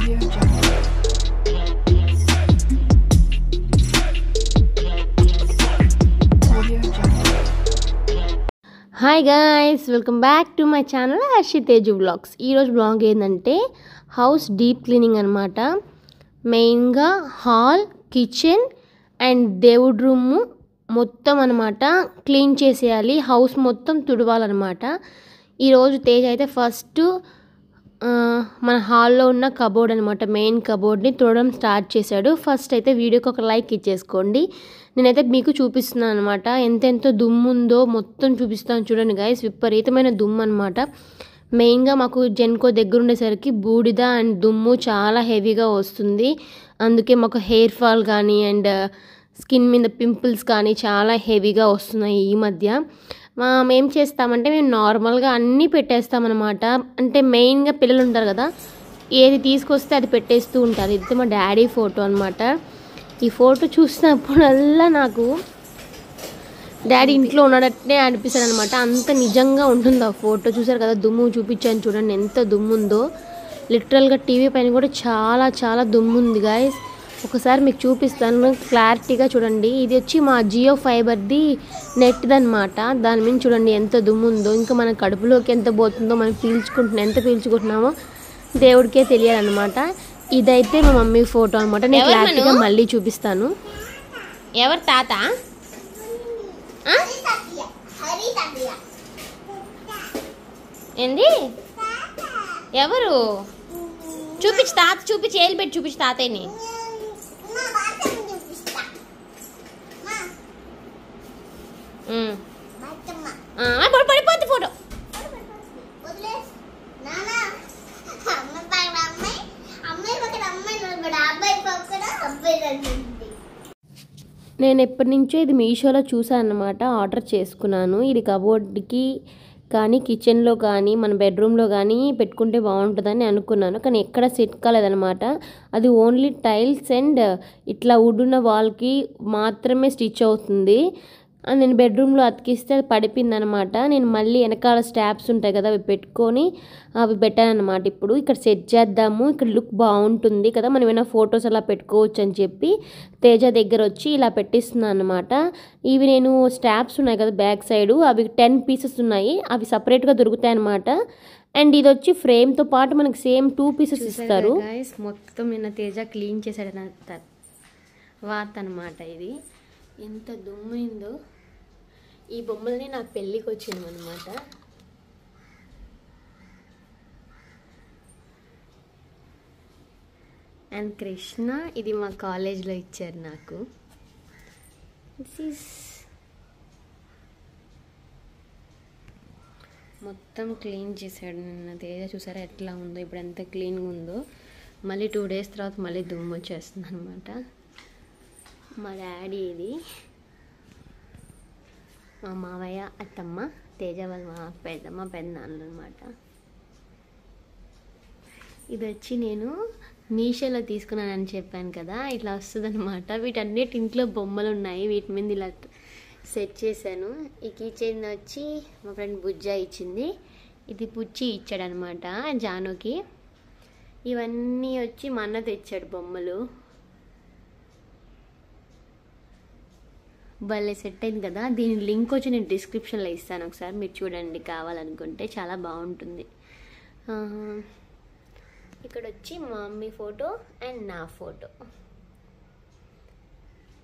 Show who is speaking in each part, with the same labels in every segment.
Speaker 1: Hi guys, welcome back to my channel Harshi Teju vlogs. ఈరోజు blog ఏంటంటే house deep cleaning అనమాట. మెయిన్గా హాల్, కిచెన్ అండ్ దేవుడి రూము మొత్తం అనమాట క్లీన్ చేసేయాలి. హౌస్ మొత్తం తుడవాలన్నమాట. ఈరోజు తేజ్ అయితే ఫస్ట్ మన హాల్లో ఉన్న కబోర్డ్ అనమాట, మెయిన్ కబోర్డ్ని తుడవడం స్టార్ట్ చేశాడు. ఫస్ట్ అయితే వీడియోకి ఒక లైక్ ఇచ్చేసుకోండి. నేనైతే మీకు చూపిస్తున్నాను అనమాట. ఎంతెంత దుమ్ము ఉందో మొత్తం చూపిస్తాను చూడండి గైస్. విపరీతమైన దుమ్ము అనమాట. మెయిన్గా మాకు జెన్కో దగ్గర ఉండేసరికి బూడిద అండ్ దుమ్ము చాలా హెవీగా వస్తుంది. అందుకే మాకు హెయిర్ ఫాల్ కానీ అండ్ స్కిన్ మీద పింపుల్స్ కానీ చాలా హెవీగా వస్తున్నాయి ఈ మధ్య. మేము చేస్తామంటే మేము నార్మల్గా అన్నీ పెట్టేస్తామన్నమాట. అంటే మెయిన్గా పిల్లలు ఉంటారు కదా, ఏది తీసుకొస్తే అది పెట్టేస్తూ ఉంటారు. ఇది మా డాడీ ఫోటో అనమాట. ఈ ఫోటో చూసినప్పుడల్లా నాకు డాడీ ఇంట్లో ఉన్నట్టే అనిపిస్తాడు అనమాట. అంత నిజంగా ఉంటుంది ఆ ఫోటో. చూసారు కదా, దుమ్ము చూపించాను చూడండి ఎంత దుమ్ము ఉందో. లిటరల్గా టీవీ పైన కూడా చాలా చాలా దుమ్ము ఉంది గాయస్. ఒకసారి మీకు చూపిస్తాను, క్లారిటీగా చూడండి. ఇది వచ్చి మా జియో ఫైబర్ది నెట్ది అనమాట. దాని మీద చూడండి ఎంత దుమ్ము ఉందో. ఇంకా మన కడుపులోకి ఎంత పోతుందో మనం ఎంత పీల్చుకుంటున్నామో దేవుడికే తెలియాలన్నమాట. ఇదైతే మా మమ్మీ ఫోటో అనమాట. నేను క్లారిటీగా మళ్ళీ చూపిస్తాను.
Speaker 2: ఎవరు తాత? ఏంది? ఎవరు? చూపించి తాత, చూపించి ఏలు పెట్టి చూపించి తాతయ్యని. పడిపోద్ది ఫోటో.
Speaker 1: నేను ఎప్పటి నుంచో ఇది మీషోలో చూసాను అన్నమాట. ఆర్డర్ చేసుకున్నాను. ఇది కబోర్డ్కి కానీ కిచెన్లో కానీ మన బెడ్రూమ్లో కానీ పెట్టుకుంటే బాగుంటుందని అనుకున్నాను. కానీ ఎక్కడ సెట్ కాలేదనమాట. అది ఓన్లీ టైల్స్ అండ్ ఇట్లా వుడ్ ఉన్న వాల్కి మాత్రమే స్టిచ్ అవుతుంది. నేను బెడ్రూమ్లో అతికిస్తే అది పడిపోయింది అనమాట. నేను మళ్ళీ వెనకాల స్టాప్స్ ఉంటాయి కదా, అవి పెట్టుకొని అవి పెట్టాను అనమాట. ఇప్పుడు ఇక్కడ సెట్ చేద్దాము, ఇక్కడ లుక్ బాగుంటుంది కదా, మనం ఏమైనా ఫొటోస్ అలా పెట్టుకోవచ్చు అని చెప్పి తేజ దగ్గర వచ్చి ఇలా పెట్టిస్తున్నాను అనమాట. ఇవి నేను స్టాప్స్ ఉన్నాయి కదా బ్యాక్ సైడ్, అవి 10 పీసెస్ ఉన్నాయి. అవి సపరేట్గా దొరుకుతాయి అనమాట. అండ్ ఇది వచ్చి ఫ్రేమ్తో పాటు మనకి సేమ్ 2 పీసెస్ ఇస్తారు. మొత్తం నిన్న తేజ క్లీన్ చేశాడు వాత అనమాట. ఇది ఎంత దుమ్మైందో. ఈ బొమ్మల్ని నా పెళ్ళికి వచ్చింది అనమాట. అండ్ కృష్ణ ఇది మా కాలేజ్లో ఇచ్చారు నాకు. మొత్తం క్లీన్ చేశాడు నిన్న తేజ. చూసారా ఎట్లా ఉందో, ఇప్పుడు ఎంత క్లీన్గా ఉందో. మళ్ళీ 2 డేస్ తర్వాత మళ్ళీ దుమ్ము వచ్చేస్తుంది అనమాట. మా డాడీ ఇది, మా మావయ్య, అత్తమ్మ, తేజ వాళ్ళ మా పెద్దనాన్నలు అనమాట. ఇది వచ్చి నేను మీషోలో తీసుకున్నానని చెప్పాను కదా, ఇట్లా వస్తుంది అనమాట. వీటన్నిటి ఇంట్లో బొమ్మలు ఉన్నాయి, వీటి మీద ఇలా సెట్ చేశాను. ఈ కీచైన్ వచ్చి మా ఫ్రెండ్ బుజ్జా ఇచ్చింది. ఇది బుజ్జి ఇచ్చాడనమాట జానుకి. ఇవన్నీ వచ్చి మా అన్న తెచ్చాడు బొమ్మలు. భలే సెట్ అయింది కదా. దీని లింక్ వచ్చి నేను డిస్క్రిప్షన్లో ఇస్తాను, ఒకసారి మీరు చూడండి కావాలనుకుంటే. చాలా బాగుంటుంది. ఇక్కడ వచ్చి మా మమ్మీ ఫోటో అండ్ నా ఫోటో.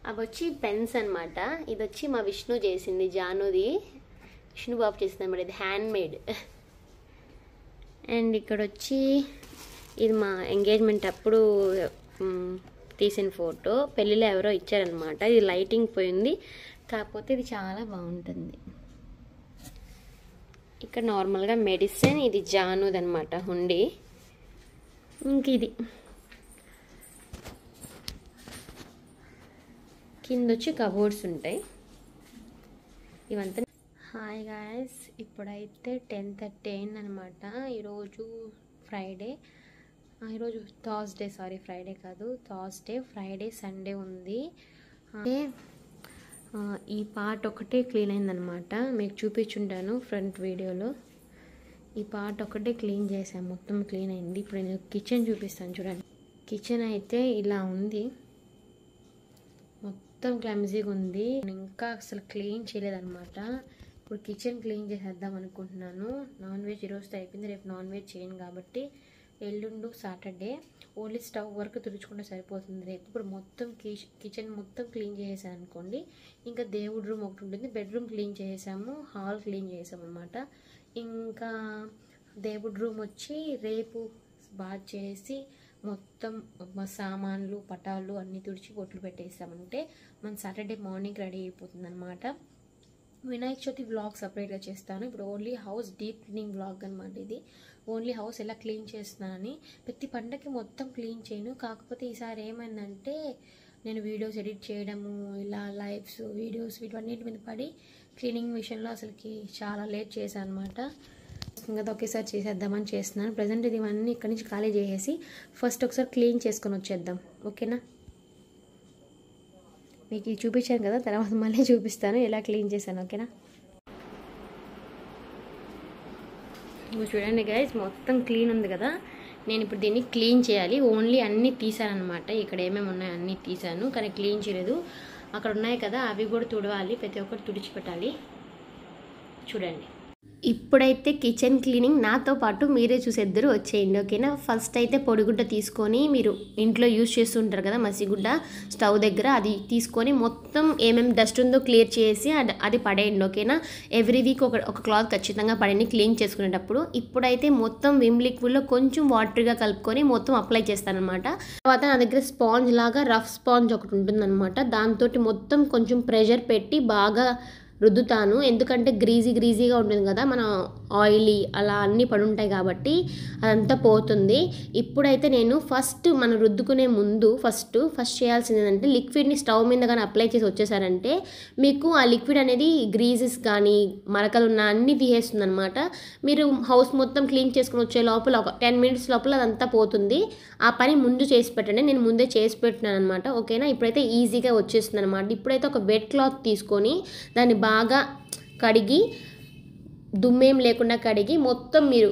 Speaker 1: అవి వచ్చి పెన్స్ అనమాట. ఇది వచ్చి మా విష్ణు చేసింది, జానుది, విష్ణు బాబు చేసింది అనమాట. ఇది హ్యాండ్ మేడ్. అండ్ ఇక్కడ వచ్చి ఇది మా ఎంగేజ్మెంట్ అప్పుడు తీసిన ఫోటో. పెళ్ళిలో ఎవరో ఇచ్చారనమాట. ఇది లైటింగ్ పోయింది, కాకపోతే ఇది చాలా బాగుంటుంది. ఇక్కడ నార్మల్గా మెడిసిన్, ఇది జానుది అనమాట హుండీ. ఇంక ఇది కింద వచ్చి కబోర్డ్స్ ఉంటాయి ఇవంతా. హాయ్ గాయస్, ఇప్పుడైతే 10:30 అయింది అనమాట. ఈరోజు ఫ్రైడే, ఈరోజు థర్స్డే, సారీ ఫ్రైడే కాదు, థర్స్డే, ఫ్రైడే, సండే ఉంది. అంటే ఈ పార్ట్ ఒకటే క్లీన్ అయిందనమాట. మీకు చూపించుంటాను ఫ్రంట్ వీడియోలో. ఈ పార్ట్ ఒకటే క్లీన్ చేసాను, మొత్తం క్లీన్ అయింది. ఇప్పుడు నేను కిచెన్ చూపిస్తాను చూడండి. కిచెన్ అయితే ఇలా ఉంది, మొత్తం క్లమ్జీగా ఉంది. ఇంకా అసలు క్లీన్ చేయలేదన్నమాట. ఇప్పుడు కిచెన్ క్లీన్ చేసేద్దాం అనుకుంటున్నాను. నాన్ వెజ్ ఈరోజుతో అయిపోయింది, రేపు నాన్ వెజ్ చేయను కాబట్టి ఎల్లుండు సాటర్డే ఓన్లీ స్టవ్ వరకు తుడుచుకుంటే సరిపోతుంది రేపు. ఇప్పుడు మొత్తం కిచెన్ మొత్తం క్లీన్ చేసేసాను అనుకోండి. ఇంకా దేవుడి రూమ్ ఒకటి ఉంటుంది, బెడ్రూమ్ క్లీన్ చేసాము, హాల్ క్లీన్ చేసాము అనమాట. ఇంకా దేవుడి రూమ్ వచ్చి రేపు బాత్ చేసి మొత్తం సామాన్లు పటాలు అన్నీ తుడిచి బొట్లు పెట్టేసామంటే మన సాటర్డే మార్నింగ్ రెడీ అయిపోతుంది అనమాట. వినాయక చవితి వ్లాగ్ సపరేట్గా చేస్తాను. ఇప్పుడు only house deep cleaning vlog అనమాట ఇది. ఓన్లీ హౌస్ ఎలా క్లీన్ చేస్తున్నానని. ప్రతి పండగకి మొత్తం క్లీన్ చేయను, కాకపోతే ఈసారి ఏమైందంటే నేను వీడియోస్ ఎడిట్ చేయడము, ఇలా లైవ్స్ వీడియోస్ వీటన్నిటి మీద పడి క్లీనింగ్ విషయంలో అసలుకి చాలా లేట్ చేశాను అనమాట. ఇంకా ఒకేసారి చేసేద్దామని చేస్తున్నాను. ప్రజెంట్ ఇది ఇవన్నీ ఇక్కడి నుంచి ఖాళీ చేసేసి ఫస్ట్ ఒకసారి క్లీన్ చేసుకొని వచ్చేద్దాం, ఓకేనా. మీకు ఇది చూపించాను కదా, తర్వాత మళ్ళీ చూపిస్తాను ఎలా క్లీన్ చేశాను, ఓకేనా. ఇప్పుడు చూడండి గైస్, మొత్తం క్లీన్ ఉంది కదా. నేను ఇప్పుడు దీన్ని క్లీన్ చేయాలి. ఓన్లీ అన్నీ తీసాను అనమాట. ఇక్కడ ఏమేమి ఉన్నాయో అన్నీ తీసాను, కానీ క్లీన్ చేయలేదు. అక్కడ ఉన్నాయి కదా, అవి కూడా తుడవాలి, ప్రతి ఒక్కటి తుడిచిపెట్టాలి. చూడండి, ఇప్పుడైతే కిచెన్ క్లీనింగ్ నాతో పాటు మీరే చూసేద్దరు వచ్చేయండి, ఓకేనా. ఫస్ట్ అయితే పొడిగుడ్డ తీసుకొని, మీరు ఇంట్లో యూజ్ చేస్తుంటారు కదా మసిగుడ్డ స్టవ్ దగ్గర, అది తీసుకొని మొత్తం ఏమేమి డస్ట్ ఉందో క్లియర్ చేసి అది పడేయండి, ఓకేనా. ఎవ్రీ వీక్ ఒక క్లాత్ ఖచ్చితంగా పడేయండి క్లీన్ చేసుకునేటప్పుడు. ఇప్పుడైతే మొత్తం విమ్ లిక్విడ్లో కొంచెం వాటర్గా కలుపుకొని మొత్తం అప్లై చేస్తానమాట. తర్వాత నా దగ్గర స్పాంజ్ లాగా రఫ్ స్పాంజ్ ఒకటి ఉంటుందన్నమాట. దాంతో మొత్తం కొంచెం ప్రెషర్ పెట్టి బాగా రుద్దుతాను, ఎందుకంటే గ్రీజీగా ఉంటుంది కదా, మన ఆయిలీ అలా అన్నీ పడుంటాయి కాబట్టి అదంతా పోతుంది. ఇప్పుడైతే నేను మనం రుద్దుకునే ముందు ఫస్ట్ చేయాల్సింది ఏంటంటే లిక్విడ్ని స్టవ్ మీద కానీ అప్లై చేసి వచ్చేసారంటే మీకు ఆ లిక్విడ్ అనేది గ్రీజెస్ కానీ మరకలు ఉన్న అన్నీ తీసేస్తుంది అనమాట. మీరు హౌస్ మొత్తం క్లీన్ చేసుకుని వచ్చే లోపల ఒక 10 minutes లోపల అదంతా పోతుంది. ఆ పని ముందు చేసి పెట్టండి, నేను ముందే చేసి పెట్టినాను అనమాట, ఓకేనా. ఇప్పుడైతే ఈజీగా వచ్చేస్తుంది అనమాట. ఇప్పుడైతే ఒక వెట్ క్లాత్ తీసుకొని దాన్ని బాగా కడిగి, దుమ్మేం లేకుండా కడిగి మొత్తం మీరు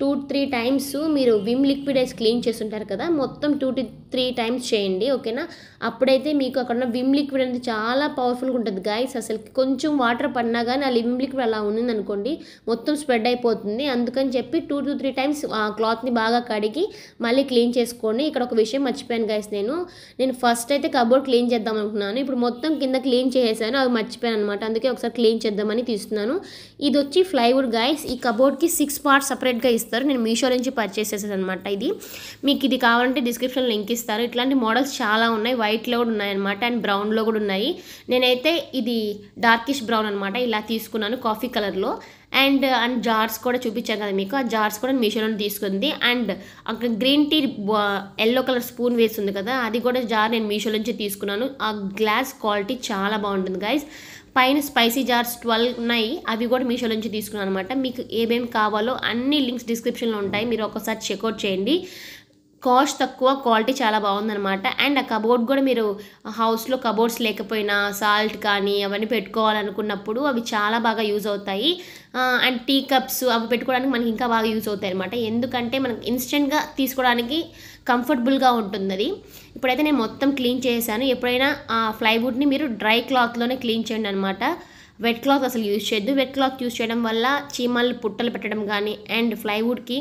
Speaker 1: 2-3 times మీరు విమ్ లిక్విడ్ వేసి క్లీన్ చేస్తుంటారు కదా, మొత్తం 2-3 times చేయండి, ఓకేనా. అప్పుడైతే మీకు అక్కడ ఉన్న విమ్ లిక్విడ్ అనేది చాలా పవర్ఫుల్గా ఉంటుంది గైస్. అసలు కొంచెం వాటర్ పడినా కానీ ఆ విమ్ లిక్విడ్ అలా ఉంది అనుకోండి మొత్తం స్ప్రెడ్ అయిపోతుంది. అందుకని చెప్పి 2-3 times ఆ క్లాత్ని బాగా కడిగి మళ్ళీ క్లీన్ చేసుకోండి. ఇక్కడ ఒక విషయం మర్చిపోయాను గైస్, నేను ఫస్ట్ అయితే కబోర్డ్ క్లీన్ చేద్దాం అనుకున్నాను. ఇప్పుడు మొత్తం కింద క్లీన్ చేసేసాను, అది మర్చిపోయాను అనమాట. అందుకే ఒకసారి క్లీన్ చేద్దామని తీస్తున్నాను. ఇది వచ్చి ప్లైవుడ్ గైస్. ఈ కబోర్డ్కి 6 parts సపరేట్గా ఇస్తారు. నేను మీషో నుంచి పర్చేస్ చేసేసాను అనమాట. మీకు ఇది కావాలంటే డిస్క్రిప్షన్ లింక్ ఇస్తారు. ఇట్లాంటి మోడల్స్ చాలా ఉన్నాయి, వైట్లో కూడా ఉన్నాయన్నమాట అండ్ బ్రౌన్లో కూడా ఉన్నాయి. నేనైతే ఇది డార్కిష్ బ్రౌన్ అనమాట, ఇలా తీసుకున్నాను కాఫీ కలర్లో. అండ్ జార్స్ కూడా చూపించాను కదా మీకు, ఆ జార్స్ కూడా మీషోలో తీసుకుంది. అండ్ అక్కడ green tea yellow colour spoon వేస్తుంది కదా, అది కూడా జార్ నేను మీషో నుంచి తీసుకున్నాను. ఆ గ్లాస్ క్వాలిటీ చాలా బాగుంటుంది గైస్. పైన స్పైసీ జార్స్ 12 ఉన్నాయి, అవి కూడా మీషో నుంచి తీసుకున్నాను అనమాట. మీకు ఏమేమి కావాలో అన్ని లింక్స్ డిస్క్రిప్షన్లో ఉంటాయి, మీరు ఒకసారి చెక్అవుట్ చేయండి. కాస్ట్ తక్కువ, క్వాలిటీ చాలా బాగుందనమాట. అండ్ ఆ కబోర్డ్ కూడా మీరు హౌస్లో కబోర్డ్స్ లేకపోయినా సాల్ట్ కానీ అవన్నీ పెట్టుకోవాలనుకున్నప్పుడు అవి చాలా బాగా యూజ్ అవుతాయి. అండ్ టీ కప్స్ అవి పెట్టుకోవడానికి మనకి ఇంకా బాగా యూజ్ అవుతాయి అనమాట, ఎందుకంటే మనకి ఇన్స్టెంట్గా తీసుకోవడానికి కంఫర్టబుల్గా ఉంటుంది అది. ఇప్పుడైతే నేను మొత్తం క్లీన్ చేశాను. ఎప్పుడైనా ఆ ప్లైవుడ్ని మీరు డ్రై క్లాత్లోనే క్లీన్ చేయండి అనమాట, వెట్ క్లాత్ అసలు యూజ్ చేయొద్దు. వెట్ క్లాత్ యూజ్ చేయడం వల్ల చీమలు పుట్టలు పెట్టడం కానీ అండ్ ప్లైవుడ్కి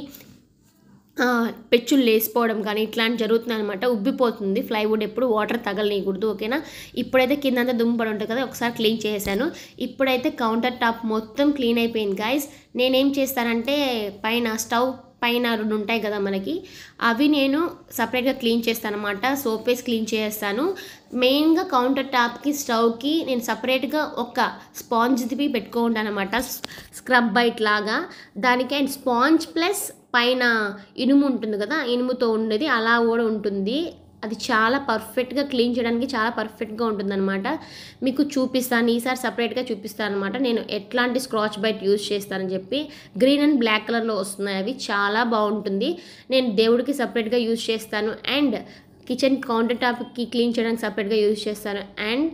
Speaker 1: పెచ్చులు లేసిపోవడం కానీ ఇట్లాంటి జరుగుతుంది అనమాట, ఉబ్బిపోతుంది ప్లైవుడ్. ఎప్పుడు వాటర్ తగలనీయకూడదు, ఓకేనా. ఇప్పుడైతే కిందంతా దుమ్ము పడి ఉంటుంది కదా, ఒకసారి క్లీన్ చేశాను. ఇప్పుడైతే కౌంటర్ టాప్ మొత్తం క్లీన్ అయిపోయింది గైస్. నేనేం చేస్తానంటే స్టవ్ పైన 2 ఉంటాయి కదా మనకి, అవి నేను సపరేట్గా క్లీన్ చేస్తాను అనమాట, సోప్ వేసి క్లీన్ చేస్తాను. మెయిన్గా కౌంటర్ టాప్కి స్టవ్కి నేను సపరేట్గా ఒక స్పాంజ్ది పెట్టుకుంటాను అనమాట, స్క్రబ్ బైట్ లాగా దానికి. అండ్ స్పాంజ్ ప్లస్ పైన ఇనుము ఉంటుంది కదా, ఇనుముతో ఉండేది అలా కూడా ఉంటుంది. అది చాలా పర్ఫెక్ట్గా క్లీన్ చేయడానికి చాలా పర్ఫెక్ట్గా ఉంటుందన్నమాట. మీకు చూపిస్తాను, ఈసారి సపరేట్గా చూపిస్తాను అనమాట నేను ఎట్లాంటి స్క్రాచ్ బైట్ యూజ్ చేస్తానని చెప్పి. గ్రీన్ అండ్ బ్లాక్ కలర్లో వస్తున్నాయి, అవి చాలా బాగుంటుంది. నేను దేవుడికి సపరేట్గా యూజ్ చేస్తాను. అండ్ కిచెన్ కౌంటర్ టాప్కి క్లీన్ చేయడానికి సపరేట్గా యూజ్ చేస్తాను అండ్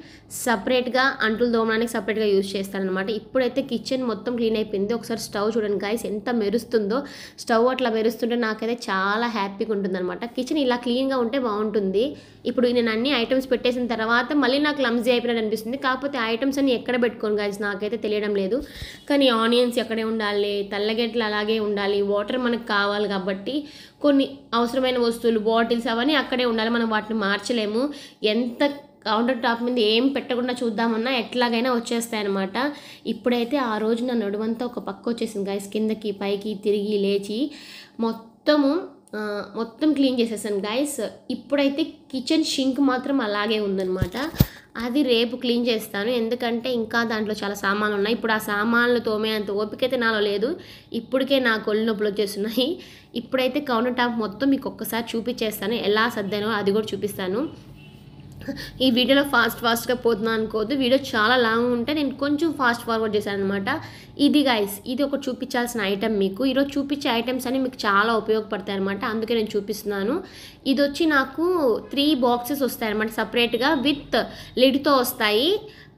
Speaker 1: సపరేట్గా అంటులు తోమడానికి సపరేట్గా యూజ్ చేస్తాను అనమాట. ఇప్పుడైతే కిచెన్ మొత్తం క్లీన్ అయిపోయింది. ఒకసారి స్టవ్ చూడండి గైస్ ఎంత మెరుస్తుందో. స్టవ్ అట్లా మెరుస్తుంటే నాకైతే చాలా హ్యాపీగా ఉంటుంది అనమాట. కిచెన్ ఇలా క్లీన్గా ఉంటే బాగుంటుంది. ఇప్పుడు నేను అన్ని ఐటమ్స్ పెట్టేసిన తర్వాత మళ్ళీ నాకు క్లమ్జీ అయిపోయినట్టు అనిపిస్తుంది. కాకపోతే ఐటమ్స్ అన్ని ఎక్కడ పెట్టుకోను గైస్ నాకైతే తెలియడం లేదు. కానీ ఆనియన్స్ ఎక్కడే ఉండాలి, తెల్లగడ్డలు అలాగే ఉండాలి, వాటర్ మనకు కావాలి కాబట్టి కొన్ని అవసరమైన వస్తువులు బాటిల్స్ అవన్నీ అక్కడే ఉండాలి. మనం వాటిని మార్చలేము. ఎంత కౌంటర్ టాప్ మీద ఏం పెట్టకుండా చూద్దామన్నా ఎట్లాగైనా వచ్చేస్తాయన్నమాట. ఇప్పుడైతే ఆ రోజు నా నడువంతా ఒక పక్క వచ్చేసింది గైస్. కిందకి పైకి తిరిగి లేచి మొత్తం క్లీన్ చేసేసాను గైస్. ఇప్పుడైతే కిచెన్ షింక్ మాత్రం అలాగే ఉందన్నమాట. అది రేపు క్లీన్ చేస్తాను. ఎందుకంటే ఇంకా దాంట్లో చాలా సామాన్లు ఉన్నాయి. ఇప్పుడు ఆ సామాన్లు తోమేంత ఓపిక అయితే నాలో లేదు. ఇప్పటికే నాకు ఒళ్ళు నొప్పులు వచ్చేస్తున్నాయి. ఇప్పుడైతే కౌంటర్ టాప్ మొత్తం మీకు ఒక్కసారి చూపించేస్తాను. ఎలా సర్దానో అది కూడా చూపిస్తాను. ఈ వీడియోలో ఫాస్ట్గా పోతున్నాను అనుకోవద్దు. వీడియో చాలా లాంగ్ ఉంటే నేను కొంచెం ఫాస్ట్ ఫార్వర్డ్ చేశాను అనమాట. ఇది గైస్, ఇది ఒకటి చూపించాల్సిన ఐటమ్ మీకు. ఈరోజు చూపించే ఐటమ్స్ అన్ని మీకు చాలా ఉపయోగపడతాయి అనమాట. అందుకే నేను చూపిస్తున్నాను. ఇది వచ్చి నాకు 3 బాక్సెస్ వస్తాయి అనమాట. సపరేట్గా విత్ లిడ్తో వస్తాయి.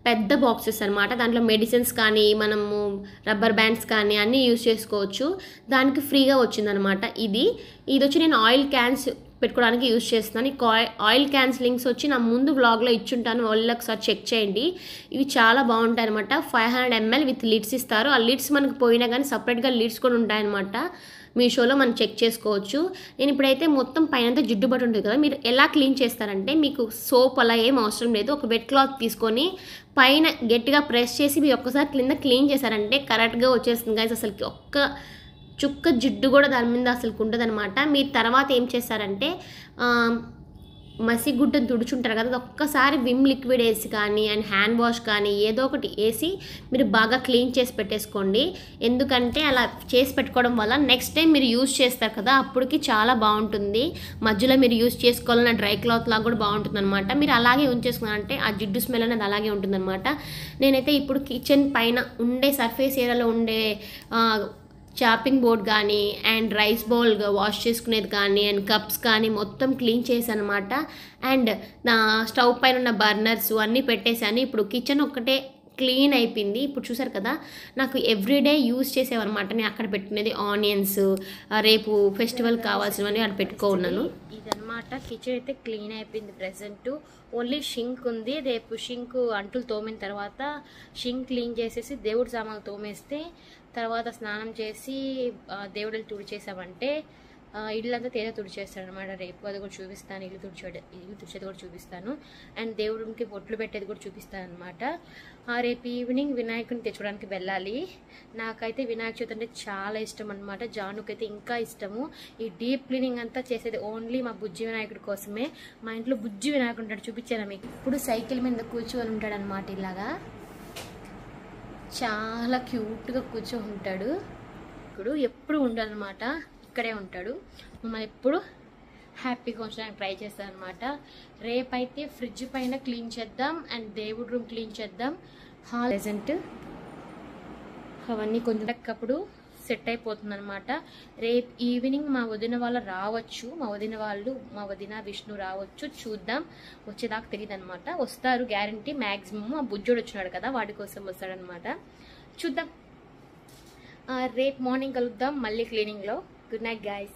Speaker 1: పెద్ద బాక్సెస్ అనమాట. దాంట్లో మెడిసిన్స్ కానీ మనము రబ్బర్ బ్యాండ్స్ కానీ అన్నీ యూజ్ చేసుకోవచ్చు. దానికి ఫ్రీగా వచ్చిందనమాట. ఇది వచ్చి నేను ఆయిల్ క్యాన్స్ పెట్టుకోవడానికి యూజ్ చేస్తున్నాను. ఈ ఆయిల్ క్యాన్స్ లింక్స్ వచ్చి నా ముందు వ్లాగ్లో ఇచ్చుంటాను. వాళ్ళు ఒకసారి చెక్ చేయండి. ఇవి చాలా బాగుంటాయి అనమాట. 500 ml విత్ లిడ్స్ ఇస్తారు. ఆ లిడ్స్ మనకు పోయినా కానీ సపరేట్గా లిడ్స్ కూడా ఉంటాయన్నమాట. మీషోలో మనం చెక్ చేసుకోవచ్చు. నేను ఇప్పుడైతే మొత్తం పైనంతా జిడ్డు బట్ట ఉంటుంది కదా, మీరు ఎలా క్లీన్ చేస్తారంటే మీకు సోప్ అలా ఏం అవసరం లేదు. ఒక వెట్ క్లాత్ తీసుకొని పైన గట్టిగా ప్రెస్ చేసి మీరు ఒక్కసారి కింద క్లీన్ చేశారంటే కరెక్ట్గా వచ్చేస్తుంది గైస్. అసలుకి ఒక్క చుక్క జిడ్డు కూడా దాని మీద అసలు ఉండదనమాట. మీరు తర్వాత ఏం చేస్తారంటే మసిగుడ్డను తుడుచుంటారు కదా, అది ఒక్కసారి విమ్ లిక్విడ్ వేసి కానీ అండ్ హ్యాండ్ వాష్ కానీ ఏదో ఒకటి వేసి మీరు బాగా క్లీన్ చేసి పెట్టేసుకోండి. ఎందుకంటే అలా చేసి పెట్టుకోవడం వల్ల నెక్స్ట్ టైం మీరు యూజ్ చేస్తారు కదా అప్పటికి చాలా బాగుంటుంది. మధ్యలో మీరు యూజ్ చేసుకోవాలన్న డ్రై క్లాత్ లాగా కూడా బాగుంటుంది అనమాట. మీరు అలాగే ఉంచేసుకున్నారంటే ఆ జిడ్డు స్మెల్ అనేది అలాగే ఉంటుందన్నమాట. నేనైతే ఇప్పుడు కిచెన్ పైన ఉండే సర్ఫేస్ ఏరియాలో ఉండే చాపింగ్ బోర్డ్ కానీ అండ్ రైస్ బౌల్ వాష్ చేసుకునేది కానీ అండ్ కప్స్ కానీ మొత్తం క్లీన్ చేశాను అనమాట. అండ్ నా స్టవ్ పైన ఉన్న బర్నర్స్ అన్నీ పెట్టేశాను. ఇప్పుడు కిచెన్ ఒక్కటే క్లీన్ అయిపోయింది. ఇప్పుడు చూసారు కదా, నాకు ఎవ్రీడే యూజ్ చేసేవన్నమాట. నేను అక్కడ పెట్టుకునేది ఆనియన్స్, రేపు ఫెస్టివల్ కావాల్సినవన్నీ అక్కడ పెట్టుకున్నాను. ఇదన్నమాట కిచెన్ అయితే క్లీన్ అయిపోయింది. ప్రెసెంట్ ఓన్లీ షింక్ ఉంది. రేపు షింక్ అంటులు తోమిన తర్వాత షింక్ క్లీన్ చేసేసి దేవుడి సామాన్లు తోమేస్తే తర్వాత స్నానం చేసి దేవుడిని తుడిచేసామంటే ఇల్లంతా తేజ తుడిచేస్తాడు అనమాట. రేపు అది కూడా చూపిస్తాను. ఇల్లు తుడిచేది కూడా చూపిస్తాను. అండ్ దేవుడికి బొట్లు పెట్టేది కూడా చూపిస్తాను అనమాట. రేపు ఈవినింగ్ వినాయకుడిని తెచ్చుకోవడానికి వెళ్ళాలి. నాకైతే వినాయక చవితి అంటే చాలా ఇష్టం అనమాట. జానుకైతే ఇంకా ఇష్టము. ఈ డీప్ క్లీనింగ్ అంతా చేసేది ఓన్లీ మా బుజ్జి వినాయకుడి కోసమే. మా ఇంట్లో బుజ్జి వినాయకుడు ఉంటాడు, చూపించాను మీకు. ఇప్పుడు సైకిల్ మీద కూర్చొని ఉంటాడు అనమాట. ఇలాగా చాలా క్యూట్గా కూర్చొని ఉంటాడు. ఇప్పుడు ఎప్పుడు ఉండాలన్నమాట, ఇక్కడే ఉంటాడు. మనం ఎప్పుడు హ్యాపీగా ఉంచడానికి ట్రై చేస్తాను అనమాట. రేపైతే ఫ్రిడ్జ్ పైన క్లీన్ చేద్దాం అండ్ దేవుడి రూమ్ క్లీన్ చేద్దాం. హాల్ ప్రెజెంట్ అవన్నీ కొంచెం అప్పుడు సెట్ అయిపోతుంది అనమాట. రేపు ఈవినింగ్ మా వదిన వాళ్ళు రావచ్చు. మా వదిన విష్ణు రావచ్చు. చూద్దాం, వచ్చేదాకా తెలియదు అనమాట. వస్తారు గ్యారంటీ మ్యాక్సిమం. ఆ బుజ్జోడు వచ్చినాడు కదా, వాడి కోసం వస్తాడనమాట. చూద్దాం. రేపు మార్నింగ్ కలుద్దాం మళ్ళీ క్లీనింగ్లో. Good night guys.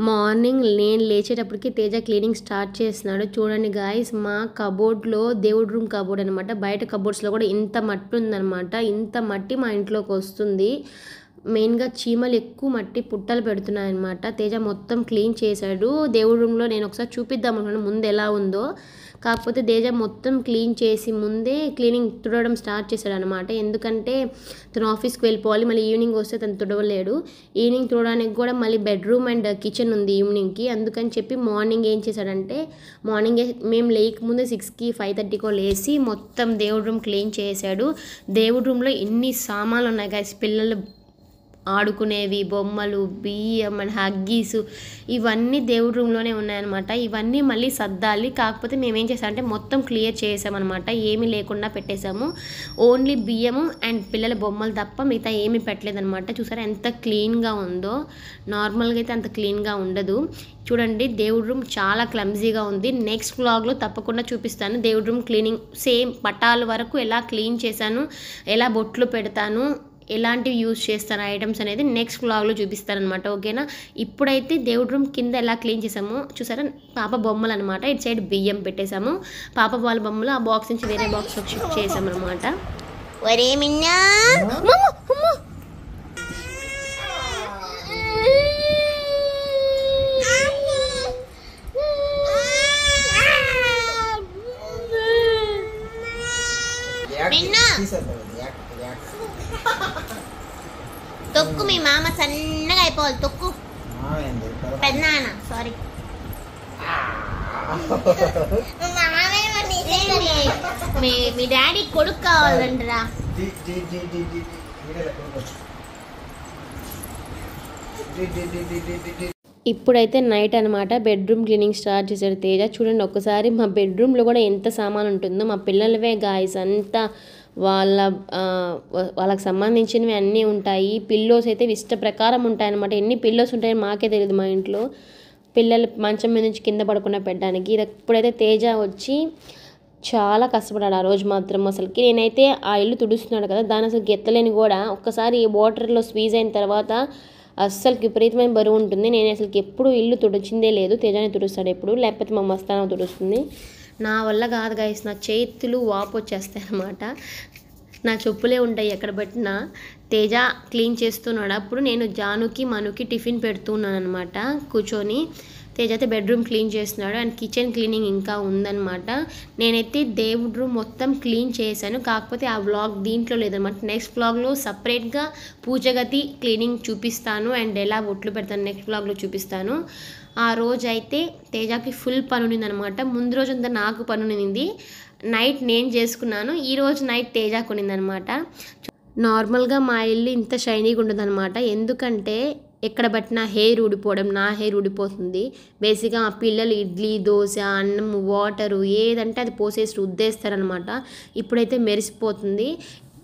Speaker 1: మార్నింగ్ నేను లేచేటప్పటికి తేజ క్లీనింగ్ స్టార్ట్ చేస్తున్నాడు. చూడండి గాయస్, మా కబోర్డ్లో దేవుడి రూమ్ కబోర్డ్ అనమాట. బయట కబోర్డ్స్లో కూడా ఇంత మట్టి ఉందన్నమాట. ఇంత మట్టి మా ఇంట్లోకి వస్తుంది. మెయిన్గా చీమలు ఎక్కువ మట్టి పుట్టలు పెడుతున్నాయి అనమాట. తేజ మొత్తం క్లీన్ చేశాడు. దేవుడి రూమ్లో నేను ఒకసారి చూపిద్దాం అనుకున్నాను ముందు ఎలా ఉందో. కాకపోతే తేజ మొత్తం క్లీన్ చేసి ముందే క్లీనింగ్ తుడవడం స్టార్ట్ చేశాడు అనమాట. ఎందుకంటే తను ఆఫీస్కి వెళ్ళిపోవాలి, మళ్ళీ ఈవినింగ్ వస్తే తను తుడవలేడు. ఈవినింగ్ తుడవడానికి కూడా మళ్ళీ బెడ్రూమ్ అండ్ కిచెన్ ఉంది ఈవినింగ్కి. అందుకని చెప్పి మార్నింగ్ ఏం చేశాడంటే, మార్నింగే మేము లేకముందే 6కి 5:30కో లేచి మొత్తం దేవుడి రూమ్ క్లీన్ చేశాడు. దేవుడి రూమ్లో ఎన్ని సామాన్లు ఉన్నాయి గైస్. పిల్లలు ఆడుకునేవి బొమ్మలు, బియ్యం అండ్ హగ్గీసు ఇవన్నీ దేవుడి రూమ్లోనే ఉన్నాయన్నమాట. ఇవన్నీ మళ్ళీ సర్దాలి. కాకపోతే మేమేం చేసామంటే మొత్తం క్లియర్ చేసామన్నమాట. ఏమీ లేకుండా పెట్టేశాము. ఓన్లీ బియ్యము అండ్ పిల్లల బొమ్మలు తప్ప మిగతా ఏమీ పెట్టలేదన్నమాట. చూసారా ఎంత క్లీన్గా ఉందో. నార్మల్గా అయితే అంత క్లీన్గా ఉండదు. చూడండి దేవుడి రూమ్ చాలా క్లమ్జీగా ఉంది. నెక్స్ట్ వ్లాగ్లో తప్పకుండా చూపిస్తాను దేవుడి రూమ్ క్లీనింగ్. సేమ్ పటాల వరకు ఎలా క్లీన్ చేశాను, ఎలా బొట్లు పెడతాను, ఎలాంటివి యూజ్ చేస్తాను ఐటమ్స్ అనేది నెక్స్ట్ వ్లాగ్లో చూపిస్తాను అనమాట. ఓకేనా. ఇప్పుడైతే దేవుడి రూమ్ కింద ఎలా క్లీన్ చేసామో చూసారా. పాప బొమ్మలు అనమాట. ఇటు సైడ్ బియ్యం పెట్టేశాము. పాప వాళ్ళ బొమ్మలు ఆ బాక్స్ నుంచి వేరే బాక్స్లోకి షిఫ్ట్ చేసాము అనమాట.
Speaker 2: ఒరే మిన్నా తొక్కు, మీ మామ సన్నగా అయిపోవాలి. తొక్కు పెద్దనాన్న. సారీ మీ డాడీ కొడుకు కావాలంటరా.
Speaker 1: ఇప్పుడైతే నైట్ అనమాట. బెడ్రూమ్ క్లీనింగ్ స్టార్ట్ చేశాడు తేజ. చూడండి ఒక్కసారి మా బెడ్రూమ్లో కూడా ఎంత సామాన్ ఉంటుందో. మా పిల్లలవే గాయస్ అంతా వాళ్ళకి సంబంధించినవి అన్నీ ఉంటాయి. పిల్లోస్ అయితే ఇష్ట ప్రకారం ఉంటాయి అనమాట. ఎన్ని పిల్లోస్ ఉంటాయో మాకే తెలియదు మా ఇంట్లో. పిల్లలు మంచం మీద నుంచి కింద పడకుండా పెట్టడానికి. ఇప్పుడైతే తేజ వచ్చి చాలా కష్టపడ్డాడు ఆ రోజు మాత్రం. అసలుకి నేనైతే ఆ ఇల్లు తుడుస్తున్నాడు కదా, దాన్ని అసలు ఎత్తలేని కూడా. ఒక్కసారి వాటర్లో స్వీజ్ అయిన తర్వాత అస్సలు విపరీతమైన బరువు ఉంటుంది. నేను అసలుకి ఎప్పుడు ఇల్లు తుడిచిందే లేదు. తేజాని తుడుస్తాడు ఎప్పుడు, లేకపోతే మా మస్తాన తుడుస్తుంది. నా వల్ల కాదు గాయస్. నా చేతులు వాపు వచ్చేస్తాయి అన్నమాట. నా చెప్పులే ఉంటాయి ఎక్కడ పెట్టినా. తేజ క్లీన్ చేస్తున్నాడు. అప్పుడు నేను జానుకి మనుకి టిఫిన్ పెడుతున్నాను అనమాట కూర్చొని. తేజ అయితే బెడ్రూమ్ క్లీన్ చేస్తున్నాడు అండ్ కిచెన్ క్లీనింగ్ ఇంకా ఉందన్నమాట. నేనైతే దేవుడి రూమ్ మొత్తం క్లీన్ చేశాను. కాకపోతే ఆ వ్లాగ్ దీంట్లో లేదనమాట. నెక్స్ట్ వ్లాగ్లో సపరేట్గా పూజగది క్లీనింగ్ చూపిస్తాను అండ్ ఎలా ఒట్లు పెడతాను నెక్స్ట్ వ్లాగ్లో చూపిస్తాను. ఆ రోజు అయితే తేజకి ఫుల్ పని ఉన్నిందనమాట. ముందు రోజు అంతా నాకు పని ఉన్నింది. నైట్ నేను చేసుకున్నాను. ఈరోజు నైట్ తేజకు ఉన్నిందనమాట. నార్మల్గా మా ఇల్లు ఇంత షైనీగా ఉండదన్నమాట. ఎందుకంటే ఎక్కడ పట్టినా హెయిర్ ఊడిపోవడం, నా హెయిర్ ఊడిపోతుంది. బేసిక్గా ఆ పిల్లలు ఇడ్లీ, దోశ, అన్నం, వాటరు ఏదంటే అది పోసేసి రుద్దేస్తారనమాట. ఇప్పుడైతే మెరిసిపోతుంది.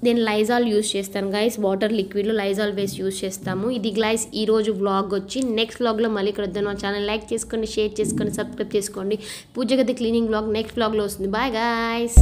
Speaker 1: నేను లైజాల్ యూస్ చేస్తాను గైస్. వాటర్ లిక్విడ్లో లైజాల్ వేసి యూస్ చేస్తాము. ఇది గైస్ ఈరోజు వ్లాగ్ వచ్చి. నెక్స్ట్ వ్లాగ్లో మళ్ళీ ఇక్కడ వద్దాను. మా ఛానల్ లైక్ చేసుకోండి, షేర్ చేసుకోండి, సబ్స్క్రైబ్ చేసుకోండి. పూజగది క్లీనింగ్ వ్లాగ్ నెక్స్ట్ వ్లాగ్లో వస్తుంది. Bye guys.